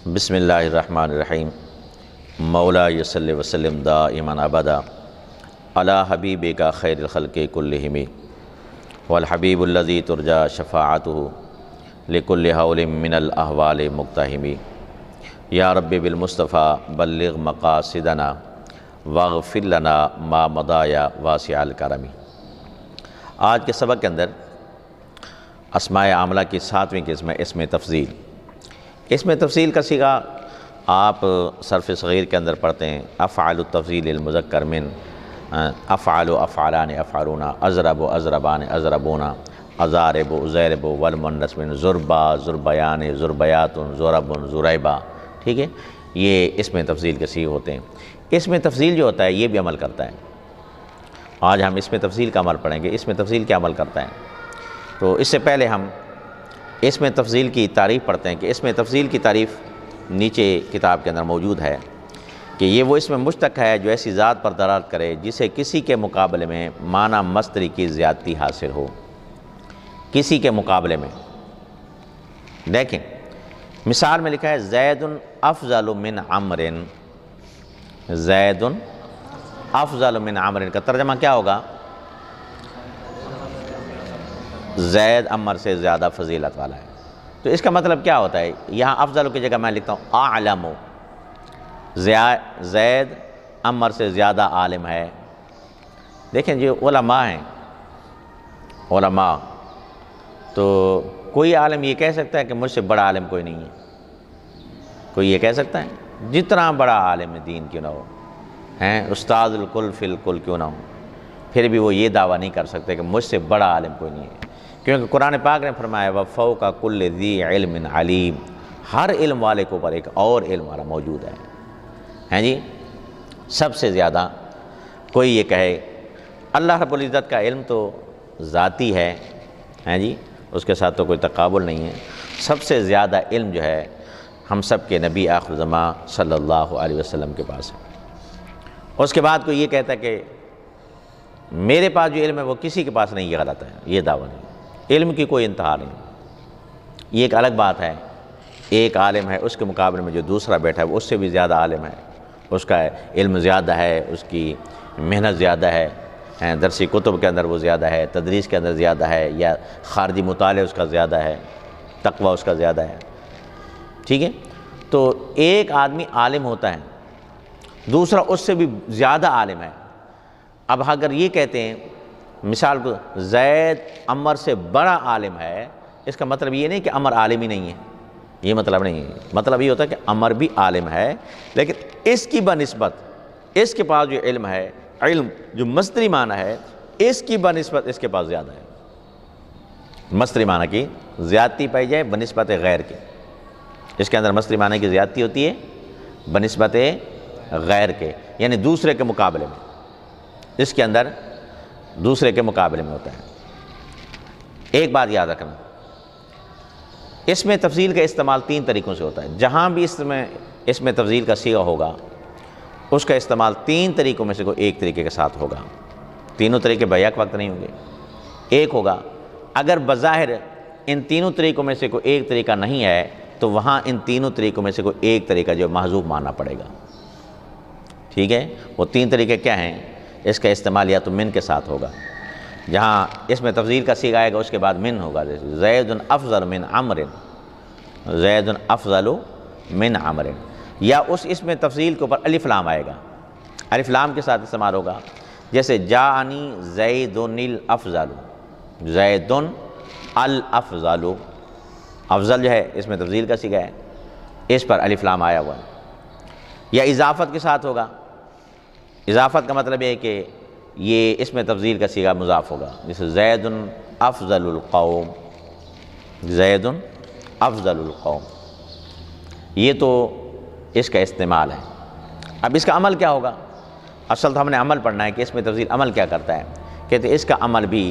بسم اللہ الرحمن الرحیم مولا صلی وسلم دائما ابدا علی حبیبک خیر الخلق کلہم والحبیب الذی ترجى شفاعته لکل حول من الاحوال مقتحم یا رب بالمصطفى بلغ مقاصدنا واغفر لنا ما مضى یا واسع الکرم۔ آج کے سبق کے اندر اسماء عاملہ کی 7ویں قسم ہے اسم تفضیل۔ اسم تفضیل کا صیغہ آپ صرف صغیر کے اندر پڑھتے ہیں افعال التفضیل المذکر من افعال و افعالان افعالون اضرب و اضربان اضربون اضارب و اضرب والمؤنث من ضربا ضربیان ضربیات ضرب ضریبا، ٹھیک ہے، یہ اسم تفضیل کے صیغے ہوتے ہیں۔ اسم تفضیل جو ہوتا ہے یہ بھی عمل کرتا ہے۔ آج ہم اسم تفضیل کا عمل پڑھیں گے۔ اسم تفضیل کیا عمل کرتا ہے؟ تو اس سے پہلے ہم اسم تفضیل کی تعریف پڑھتے ہیں کہ اسم تفضیل کی تعریف نیچے کتاب کے اندر موجود ہے کہ یہ وہ اسم مشتق ہے جو ایسی ذات پر دلالت کرے جسے کسی کے مقابلے میں معنی مصدری کی زیادتی حاصل ہو۔ کسی کے مقابلے میں دیکھیں، مثال میں لکھا ہے زید افضل من عمر، زید افضل من عمر کا ترجمہ کیا ہوگا؟ زید عمر سے زیادہ فضیلت والا ہے۔ تو اس کا مطلب کیا ہوتا ہے؟ یہاں افضل کی جگہ میں لکھتا ہوں اعلم، زید عمر سے زیادہ عالم ہے۔ دیکھیں جو علماء ہیں، علماء تو کوئی عالم یہ کہہ سکتا ہے کہ مجھ سے بڑا عالم کوئی نہیں ہے؟ کوئی یہ کہہ سکتا ہے؟ جتنا بڑا عالم دین کیوں نہ ہو، ہیں استاذ الکل فی الکل کیوں نہ ہو، پھر بھی وہ یہ دعویٰ نہیں کر سکتے کہ مجھ سے بڑا عالم کوئی نہیں ہے، کیونکہ قرآن پاک نے فرمایا وَفَوْقَ كُلِّ ذِي عِلْمٍ عَلِيمٍ، ہر علم والے کے اوپر ایک اور علم والا موجود ہے۔ ہیں جی، سب سے زیادہ کوئی یہ کہے اللہ رب العزت کا علم تو ذاتی ہے، ہیں جی، اس کے ساتھ تو کوئی تقابل نہیں ہے۔ سب سے زیادہ علم جو ہے ہم سب کے نبی آخر زمان صلی اللہ علیہ وسلم کے پاس ہے۔ اس کے بعد کوئی یہ کہتا ہے کہ میرے پاس جو علم ہے وہ کسی کے پاس نہیں، یہ غلط ہے، یہ دعویٰ نہیں۔ علم کی کوئی انتہا نہیں۔ یہ ایک الگ بات ہے، ایک عالم ہے اس کے مقابلے میں جو دوسرا بیٹھا ہے وہ اس سے بھی زیادہ عالم ہے، اس کا علم زیادہ ہے، اس کی محنت زیادہ ہے، درسی کتب کے اندر وہ زیادہ ہے، تدریس کے اندر زیادہ ہے، یا خارجی مطالعہ اس کا زیادہ ہے، تقویٰ اس کا زیادہ ہے، ٹھیک ہے۔ تو ایک آدمی عالم ہوتا ہے، دوسرا اس سے بھی زیادہ عالم ہے۔ اب اگر یہ کہتے ہیں مثال کو زید عمر سے بڑا عالم ہے، اس کا مطلب یہ نہیں کہ عمر عالم ہی نہیں ہے، یہ مطلب نہیں ہے۔ مطلب یہ ہوتا ہے کہ عمر بھی عالم ہے، لیکن اس کی بنسبت اس کے پاس جو علم ہے، علم جو مصدری معنی ہے، اس کی بنسبت اس کے پاس زیادہ ہے۔ مصدری معنی کی زیادتی پائی جائے بنسبت غیر کے، اس کے اندر مصدری معنی کی زیادتی ہوتی ہے بنسبت غیر کے، یعنی دوسرے کے مقابلے میں، اس کے اندر دوسرے کے مقابلے میں ہوتا ہے۔ ایک بات یاد رکھنا، اس میں تفضیل کا استعمال 3 طریقوں سے ہوتا ہے۔ جہاں بھی اس میں تفضیل کا صیغہ ہوگا اس کا استعمال 3 طریقوں میں سے کوئی ایک طریقے کے ساتھ ہوگا۔ تینوں طریقے بیک وقت نہیں ہوں گے، ایک ہوگا۔ اگر بظاہر ان تینوں طریقوں میں سے کوئی ایک طریقہ نہیں ہے تو وہاں ان تینوں طریقوں میں سے کوئی ایک طریقہ جو محذوف ماننا پڑے گا، ٹھیک ہے۔ وہ 3 طریقے کیا ہیں؟ اس کا استعمال یا تو من کے ساتھ ہوگا، جہاں اس میں تفضیل کا صیغہ آئے گا اس کے بعد من ہوگا، جیسے زید افضل من عمر، زید افضل من عمر، یا اس میں تفضیل کے اوپر الف لام آئے گا، الف لام کے ساتھ استعمال ہوگا، جیسے جاءنی زید الافضل، زید الافضل، افضل جو ہے اس میں تفضیل کا صیغہ ہے، اس پر الف لام آیا ہوا ہے۔ یا اضافت کے ساتھ ہوگا، اضافت کا مطلب ہے کہ یہ اس میں تفضیل کا صیغہ مضاف ہوگا، جیسے زید افضل القوم، زید افضل القوم، یہ تو اس کا استعمال ہے۔ اب اس کا عمل کیا ہوگا؟ اصل تو ہم نے عمل پڑھنا ہے کہ اس میں تفضیل عمل کیا کرتا ہے، کہتے اس کا عمل بھی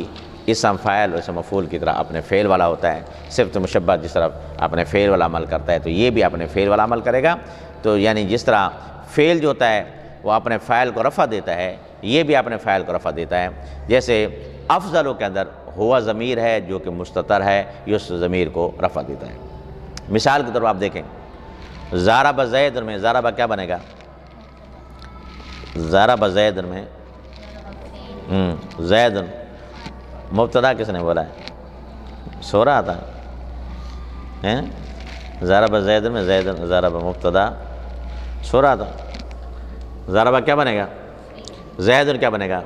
اسم فاعل اور اسم مفعول کی طرح اپنے فعل والا ہوتا ہے۔ صفت مشبہ جس طرح اپنے فعل والا عمل کرتا ہے تو یہ بھی اپنے فعل والا عمل کرے گا۔ تو یعنی جس طرح فعل جو ہوتا ہے وہ اپنے فاعل کو رفع دیتا ہے، یہ بھی اپنے فاعل کو رفع دیتا ہے۔ جیسے افضلوں کے اندر ہوا ضمیر ہے جو کہ مستتر ہے، یہ اس ضمیر کو رفع دیتا ہے۔ مثال کے طور پر آپ دیکھیں ضرب زید میں ضرب کیا بنے گا؟ ضرب زید میں زید مبتدا کس نے بولا ہے؟ سو رہا تھا. ضرب زید میں زید ضرب مبتدا سو رہا تھا. ضرب کیا بنے گا؟ زید کیا بنے گا؟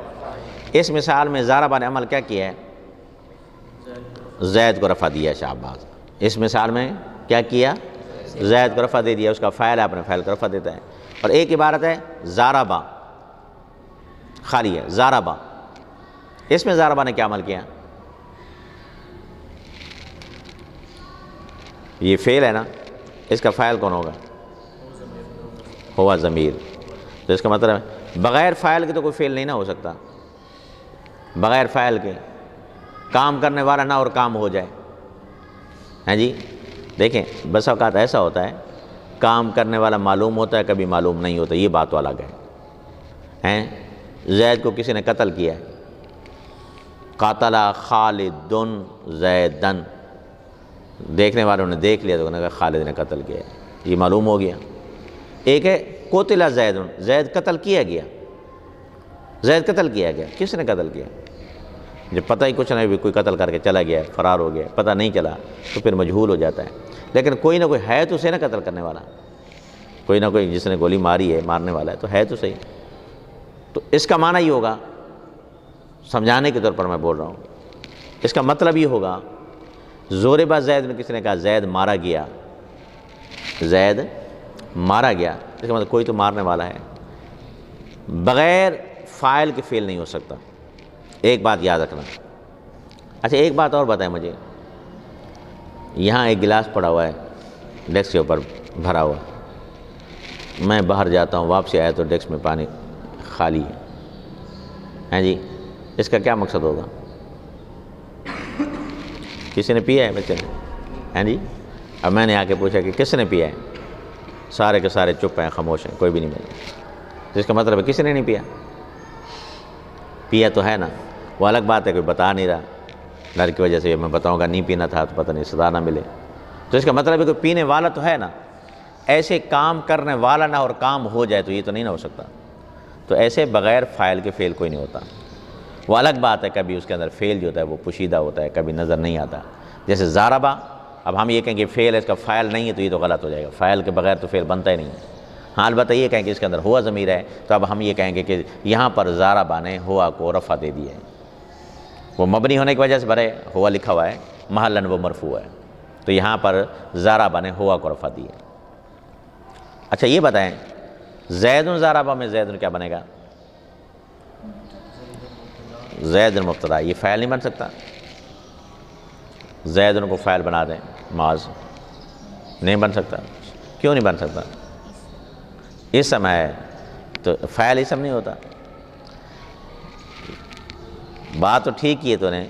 اس مثال میں ضرب نے عمل کیا کیا ہے؟ زید کو رفع دیا شہباز. اس مثال میں کیا کیا؟ زید کو رفع دے دیا. اس کا فاعل ہے، اپنے فاعل کو رفع دیتا ہے. اور ایک عبارت ہے ضربا، خالی ہے ضربا. اس میں ضربا نے کیا عمل کیا؟ یہ فعل ہے نا، اس کا فاعل کون ہوگا؟ ہوا ضمیر. تو اس کا مطلب ہے بغیر فاعل کے تو کوئی فعل نہیں نہ ہو سکتا. بغیر فاعل کے کام کرنے والا نہ اور کام ہو جائے. ہاں جی دیکھیں بس اوقات ایسا ہوتا ہے کام کرنے والا معلوم ہوتا ہے، کبھی معلوم نہیں ہوتا. یہ بات تو الگ ہے. زید کو کسی نے قتل کیا ہے، قاتل خالد زیدن، دیکھنے والوں نے دیکھ لیا تو انہوں نے کہا خالد نے قتل کیا ہے، یہ معلوم ہو گیا. ایک ہے قتل زید، زید قتل کیا گیا. زید قتل کیا گیا، کس نے قتل کیا؟ جب پتہ ہی کچھ نہیں بھی کوئی قتل کر کے چلا گیا، فرار ہو گیا، پتہ نہیں چلا تو پھر مجہول ہو جاتا ہے. لیکن کوئی نہ کوئی ہے تو اسے نہ قتل کرنے والا، کوئی نہ کوئی جس نے گولی ماری ہے، مارنے والا ہے تو ہے تو صحیح. تو اس کا معنی یہ ہوگا، سمجھانے کے طور پر میں بول رہا ہوں، اس کا مطلب یہ ہوگا ضرب زید میں کسی نے کہا زید مارا گیا، زید مارا گیا، اس کا مطلب کوئی تو مارنے والا ہے. بغیر فاعل کے فعل نہیں ہو سکتا. ایک بات یاد رکھنا. اچھا ایک بات اور بتائیں مجھے، یہاں ایک گلاس پڑا ہوا ہے ڈیسک کے اوپر بھرا ہوا، میں باہر جاتا ہوں واپسی آیا تو ڈیسک میں پانی خالی ہے. ہاں جی اس کا کیا مقصد ہوگا؟ کسی نے پیا ہے بچے نے؟ ہاں جی اب میں نے آ کے پوچھا کہ کس نے پیا ہے، سارے کے سارے چپ ہیں، خاموش ہیں، کوئی بھی نہیں ملا. جس کا مطلب ہے کسی نے نہیں پیا. پیا تو ہے نا، وہ الگ بات ہے کوئی بتا نہیں رہا، ڈر کی وجہ سے میں بتاؤں گا نہیں پینا تھا تو پتہ نہیں سزا نہ ملے. تو اس کا مطلب ہے کوئی پینے والا تو ہے نا. ایسے کام کرنے والا نہ اور کام ہو جائے تو یہ تو نہیں نہ ہو سکتا. تو ایسے بغیر فاعل کے فعل کوئی نہیں ہوتا. وہ الگ بات ہے کبھی اس کے اندر فعل جو ہوتا ہے وہ پوشیدہ ہوتا ہے، کبھی نظر نہیں آتا. جیسے ضربا، اب ہم یہ کہیں کہ فعل ہے اس کا فاعل نہیں ہے تو یہ تو غلط ہو جائے گا. فاعل کے بغیر تو فعل بنتا ہی نہیں ہے. ہاں البتہ یہ کہیں کہ اس کے اندر ہوا ضمیر ہے تو اب ہم یہ کہیں گے کہ یہاں پر ضربا نے ہوا کو رفع دے دیا ہے. وہ مبنی ہونے کی وجہ سے بھرے ہوا لکھا ہوا ہے، محلاً وہ مرفوع ہے، تو یہاں پر ضربا نے ہوا کو رفع دیا. اچھا یہ بتائیں زید ضربا میں زید کیا بنے گا؟ زید مبتدا، یہ فاعل نہیں بن سکتا. زید کو فاعل بنا دیں، معاذ نہیں بن سکتا. کیوں نہیں بن سکتا؟ اسم ہے تو فاعل اسم نہیں ہوتا. بات تو ٹھیک ہی ہے، تو نے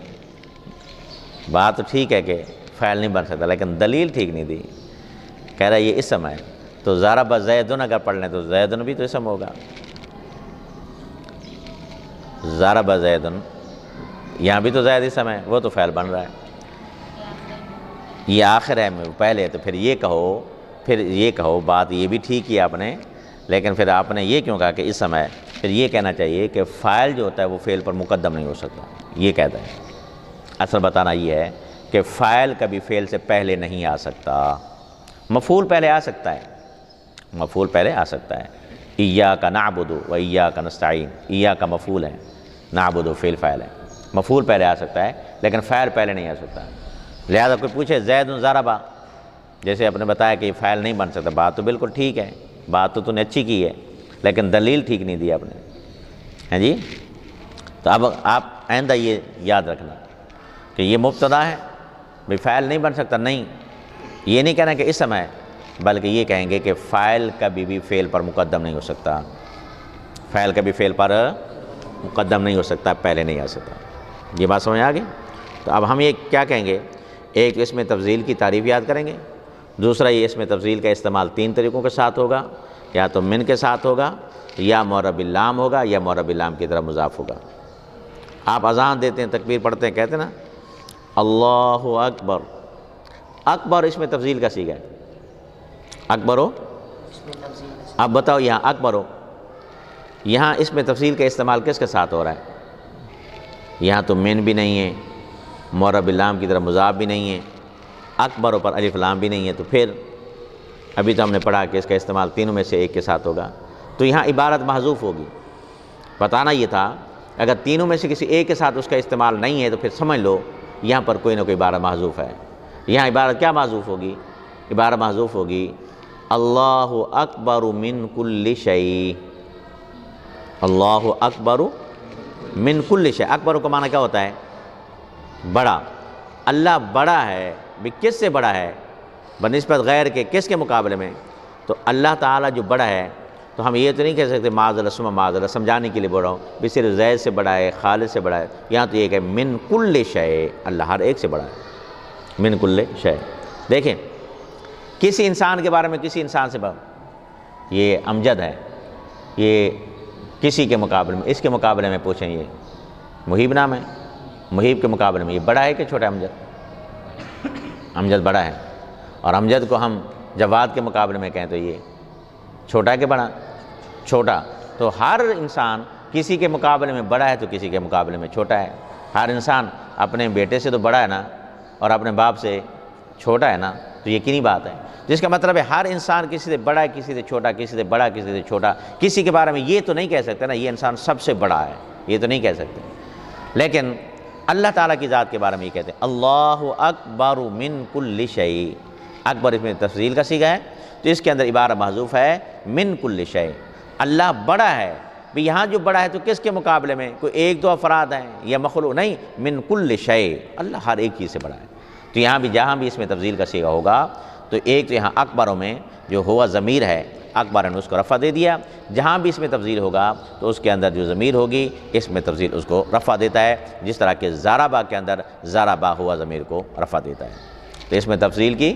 بات تو ٹھیک ہے کہ فاعل نہیں بن سکتا، لیکن دلیل ٹھیک نہیں دی. کہہ رہا ہے یہ اسم ہے تو ضرب زیدن اگر پڑھ لیں تو زیدن بھی تو اسم ہوگا. ضرب زیدن یہاں بھی تو زید اسم ہے، وہ تو فعل بن رہا ہے. یہ آخر ہے پہلے، تو پھر یہ کہو بات یہ بھی ٹھیک ہے آپ نے، لیکن پھر آپ نے یہ کیوں کہا کہ اسم ہے؟ پھر یہ کہنا چاہیے کہ فاعل جو ہوتا ہے وہ فعل پر مقدم نہیں ہو سکتا. یہ کہتا ہے اصل بتانا یہ ہے کہ فاعل کبھی فعل سے پہلے نہیں آ سکتا. مفعول پہلے آ سکتا ہے، مفعول پہلے آ سکتا ہے. ایاک نعبد و ایاک نستعین، ایاک مفعول ہے، نعبد فعل فاعل ہے. مفعول پہلے آ سکتا ہے لیکن فاعل پہلے نہیں آ سکتا. لہذا کوئی پوچھے زید ضربا، جیسے آپ نے بتایا کہ یہ فاعل نہیں بن سکتا، بات تو بالکل ٹھیک ہے، بات تو نے اچھی کی ہے، لیکن دلیل ٹھیک نہیں دی آپ نے. ہیں جی تو اب آپ آئندہ یہ یاد رکھنا کہ یہ مبتدا ہے، بھائی فاعل نہیں بن سکتا. نہیں، یہ نہیں کہنا کہ اسم ہے، بلکہ یہ کہیں گے کہ فاعل کبھی بھی فعل پر مقدم نہیں ہو سکتا. فاعل کبھی فعل پر مقدم نہیں ہو سکتا، پہلے نہیں آ سکتا. یہ بات سمجھ آ گئی؟ تو اب ہم یہ کیا کہیں گے؟ ایک تو اس میں تفضیل کی تعریف یاد کریں گے، دوسرا یہ اس میں تفضیل کا استعمال 3 طریقوں کے ساتھ ہوگا، یا تو من کے ساتھ ہوگا، یا معرب اللام ہوگا، یا معرب اللام کی طرح مضاف ہوگا. آپ اذان دیتے ہیں، تکبیر پڑھتے ہیں، کہتے ہیں نا اللہ اکبر، اکبر اس میں تفضیل کا صیغہ ہے. اکبرو، اب بتاؤ یہاں اکبرو، یہاں اس میں تفصیل کا استعمال کس کے ساتھ ہو رہا ہے؟ یہاں تو من بھی نہیں ہے، معرب اللام کی طرح مضاف بھی نہیں ہے، اکبروں پر الف لام بھی نہیں ہے، تو پھر ابھی تو ہم نے پڑھا کہ اس کا استعمال تینوں میں سے ایک کے ساتھ ہوگا، تو یہاں عبارت محذوف ہوگی۔ بتانا یہ تھا اگر تینوں میں سے کسی ایک کے ساتھ اس کا استعمال نہیں ہے تو پھر سمجھ لو یہاں پر کوئی نہ کوئی عبارت محذوف ہے۔ یہاں عبارت کیا محذوف ہوگی؟ عبارت محذوف ہوگی اللہ اکبر من کل شیء، اللہ اکبر من کل شیء۔ اکبر کا معنی کیا ہوتا ہے؟ بڑا۔ اللہ بڑا ہے، بھی کس سے بڑا ہے؟ بنسبت غیر کے، کس کے مقابلے میں؟ تو اللہ تعالیٰ جو بڑا ہے تو ہم یہ تو نہیں کہہ سکتے معاذ اللہ ثم معاذ اللہ، سمجھانے کے لیے بول رہا ہوں بھی صرف زید سے بڑا ہے، خالد سے بڑا ہے۔ یہاں تو یہ کہ من کل شیء، اللہ ہر ایک سے بڑا ہے، من کل شیء۔ دیکھیں کسی انسان کے بارے میں کسی انسان سے بڑا، یہ امجد ہے، یہ کسی کے مقابلے میں، اس کے مقابلے میں پوچھیں یہ محیب نام ہے، محیب کے مقابلے میں یہ بڑا ہے کہ چھوٹا ہے امجد؟ امجد بڑا ہے، اور امجد کو ہم جواد کے مقابلے میں کہیں تو یہ چھوٹا ہے کہ بڑا؟ چھوٹا۔ تو ہر انسان کسی کے مقابلے میں بڑا ہے تو کسی کے مقابلے میں چھوٹا ہے۔ ہر انسان اپنے بیٹے سے تو بڑا ہے نا، اور اپنے باپ سے چھوٹا ہے نا، تو یقینی بات ہے۔ جس کا مطلب ہے ہر انسان کسی سے بڑا ہے، کسی سے چھوٹا، کسی سے بڑا، کسی سے چھوٹا۔ کسی کے بارے میں یہ تو نہیں کہہ سکتے نا یہ انسان سب سے بڑا ہے، یہ تو نہیں کہہ سکتے۔ لیکن اللہ تعالیٰ کی ذات کے بارے میں یہ کہتے ہیں اللہ اکبر من کل شیء۔ اکبر اس میں تفضیل کا صیغہ ہے تو اس کے اندر عبارت محذوف ہے من کل شیء، اللہ بڑا ہے۔ بھی یہاں جو بڑا ہے تو کس کے مقابلے میں؟ کوئی ایک دو افراد ہیں یا مخلوق نہیں، من کل شیء، اللہ ہر ایک چیز سے بڑا ہے۔ تو یہاں بھی جہاں بھی اس میں تفضیل کا صیغہ ہوگا تو ایک تو یہاں اکبروں میں جو ہوا ضمیر ہے اکبر نے اس کو رفع دے دیا، جہاں بھی اس میں تفضیل ہوگا تو اس کے اندر جو ضمیر ہوگی اس میں تفضیل اس کو رفع دیتا ہے، جس طرح کہ ضربہ کے اندر ضربہ ہوا ضمیر کو رفع دیتا ہے۔ تو اس میں تفضیل کی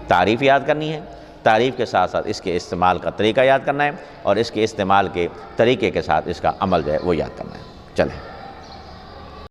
تعریف یاد کرنی ہے، تعریف کے ساتھ ساتھ اس کے استعمال کا طریقہ یاد کرنا ہے، اور اس کے استعمال کے طریقے کے ساتھ اس کا عمل جو ہے وہ یاد کرنا ہے۔ چلیں۔